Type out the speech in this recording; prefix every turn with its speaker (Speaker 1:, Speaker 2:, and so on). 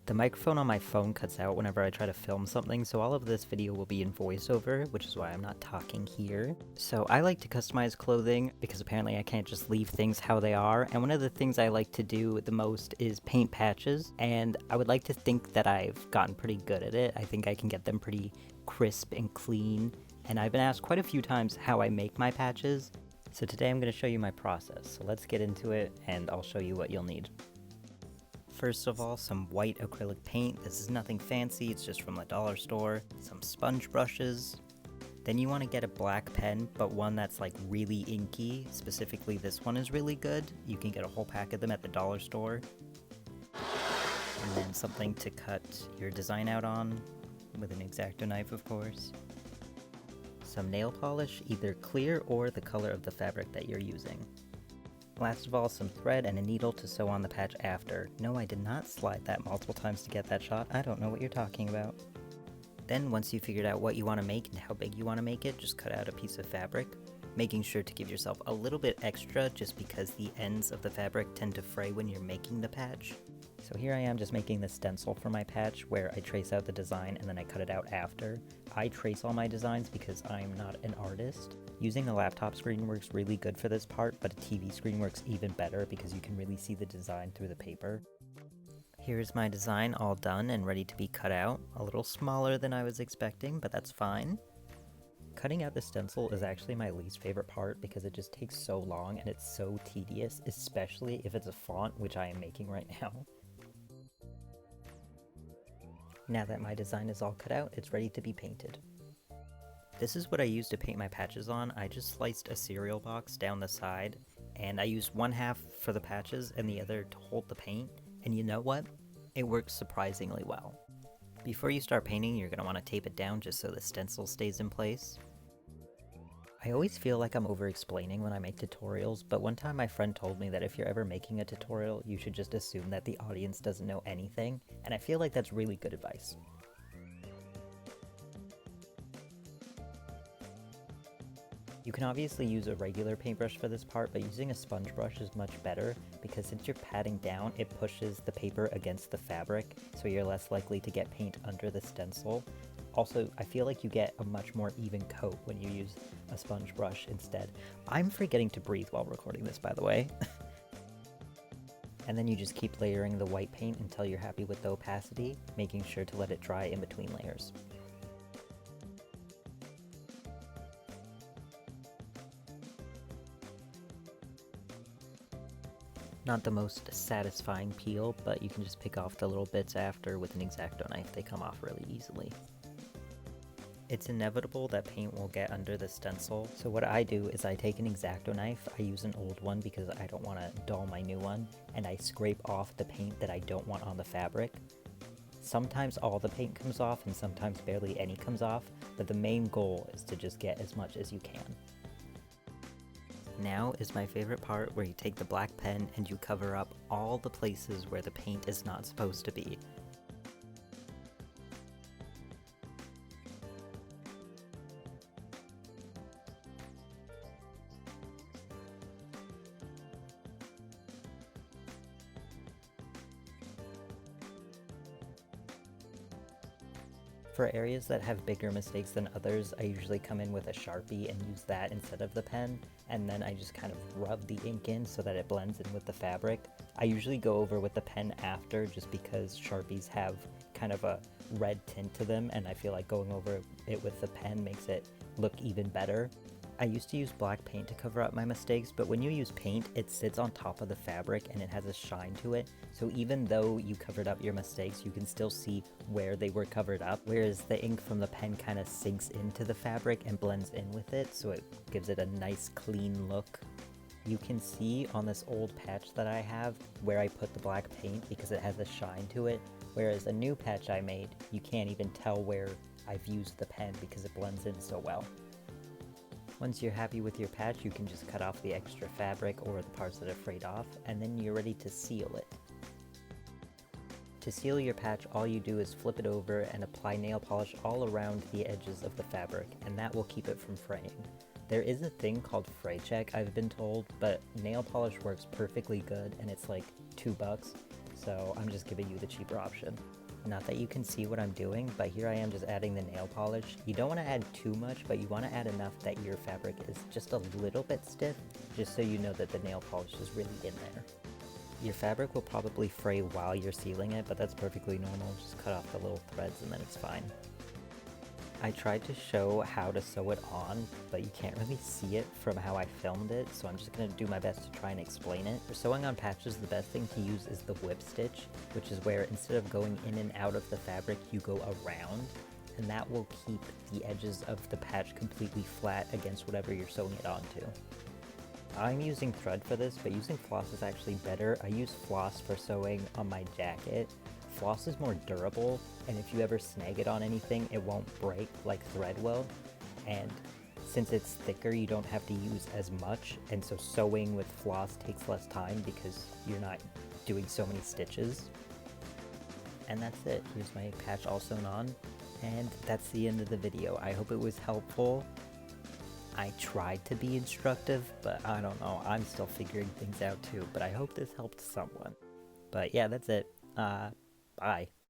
Speaker 1: The microphone on my phone cuts out whenever I try to film something, so all of this video will be in voiceover, which is why I'm not talking here. So I like to customize clothing because apparently I can't just leave things how they are, and one of the things I like to do the most is paint patches, and I would like to think that I've gotten pretty good at it. I think I can get them pretty crisp and clean, and I've been asked quite a few times how I make my patches. So today I'm going to show you my process, so let's get into it and I'll show you what you'll need. First of all, some white acrylic paint. This is nothing fancy, it's just from the dollar store. Some sponge brushes. Then you want to get a black pen, but one that's like really inky. Specifically, this one is really good. You can get a whole pack of them at the dollar store. And then something to cut your design out on, with an X-Acto knife, of course. Some nail polish, either clear or the color of the fabric that you're using. Last of all, some thread and a needle to sew on the patch after. No, I did not slide that multiple times to get that shot. I don't know what you're talking about. Then, once you figured out what you want to make and how big you want to make it, just cut out a piece of fabric, making sure to give yourself a little bit extra just because the ends of the fabric tend to fray when you're making the patch. So here I am just making the stencil for my patch where I trace out the design and then I cut it out after. I trace all my designs because I'm not an artist. Using a laptop screen works really good for this part, but a TV screen works even better because you can really see the design through the paper. Here's my design all done and ready to be cut out. A little smaller than I was expecting, but that's fine. Cutting out the stencil is actually my least favorite part because it just takes so long and it's so tedious, especially if it's a font, which I am making right now. Now that my design is all cut out, it's ready to be painted. This is what I used to paint my patches on. I just sliced a cereal box down the side, and I used one half for the patches and the other to hold the paint, and you know what? It works surprisingly well. Before you start painting, you're going to want to tape it down just so the stencil stays in place. I always feel like I'm over-explaining when I make tutorials, but one time my friend told me that if you're ever making a tutorial, you should just assume that the audience doesn't know anything, and I feel like that's really good advice. You can obviously use a regular paintbrush for this part, but using a sponge brush is much better because since you're patting down, it pushes the paper against the fabric, so you're less likely to get paint under the stencil. Also, I feel like you get a much more even coat when you use a sponge brush instead. I'm forgetting to breathe while recording this, by the way. And then you just keep layering the white paint until you're happy with the opacity, making sure to let it dry in between layers. Not the most satisfying peel, but you can just pick off the little bits after with an X-Acto knife. They come off really easily. It's inevitable that paint will get under the stencil, so what I do is I take an X-Acto knife, I use an old one because I don't want to dull my new one, and I scrape off the paint that I don't want on the fabric. Sometimes all the paint comes off and sometimes barely any comes off, but the main goal is to just get as much as you can. Now is my favorite part where you take the black pen and you cover up all the places where the paint is not supposed to be. For areas that have bigger mistakes than others, I usually come in with a Sharpie and use that instead of the pen, and then I just kind of rub the ink in so that it blends in with the fabric. I usually go over with the pen after just because Sharpies have kind of a red tint to them, and I feel like going over it with the pen makes it look even better. I used to use black paint to cover up my mistakes, but when you use paint, it sits on top of the fabric and it has a shine to it, so even though you covered up your mistakes, you can still see where they were covered up, whereas the ink from the pen kind of sinks into the fabric and blends in with it, so it gives it a nice clean look. You can see on this old patch that I have where I put the black paint because it has a shine to it, whereas a new patch I made, you can't even tell where I've used the pen because it blends in so well. Once you're happy with your patch, you can just cut off the extra fabric or the parts that are frayed off, and then you're ready to seal it. To seal your patch, all you do is flip it over and apply nail polish all around the edges of the fabric, and that will keep it from fraying. There is a thing called fray check, I've been told, but nail polish works perfectly good, and it's like $2. so I'm just giving you the cheaper option. Not that you can see what I'm doing, but here I am just adding the nail polish. You don't want to add too much, but you want to add enough that your fabric is just a little bit stiff, just so you know that the nail polish is really in there. Your fabric will probably fray while you're sealing it, but that's perfectly normal. Just cut off the little threads and then it's fine. I tried to show how to sew it on, but you can't really see it from how I filmed it, so I'm just going to do my best to try and explain it. For sewing on patches, the best thing to use is the whip stitch, which is where instead of going in and out of the fabric, you go around, and that will keep the edges of the patch completely flat against whatever you're sewing it onto. I'm using thread for this, but using floss is actually better. I use floss for sewing on my jacket. Floss is more durable, and if you ever snag it on anything, it won't break like thread will. And since it's thicker, you don't have to use as much, and so sewing with floss takes less time because you're not doing so many stitches. And that's it. Here's my patch all sewn on, and that's the end of the video. I hope it was helpful. I tried to be instructive, but I don't know. I'm still figuring things out too, but I hope this helped someone. But yeah, that's it. Bye.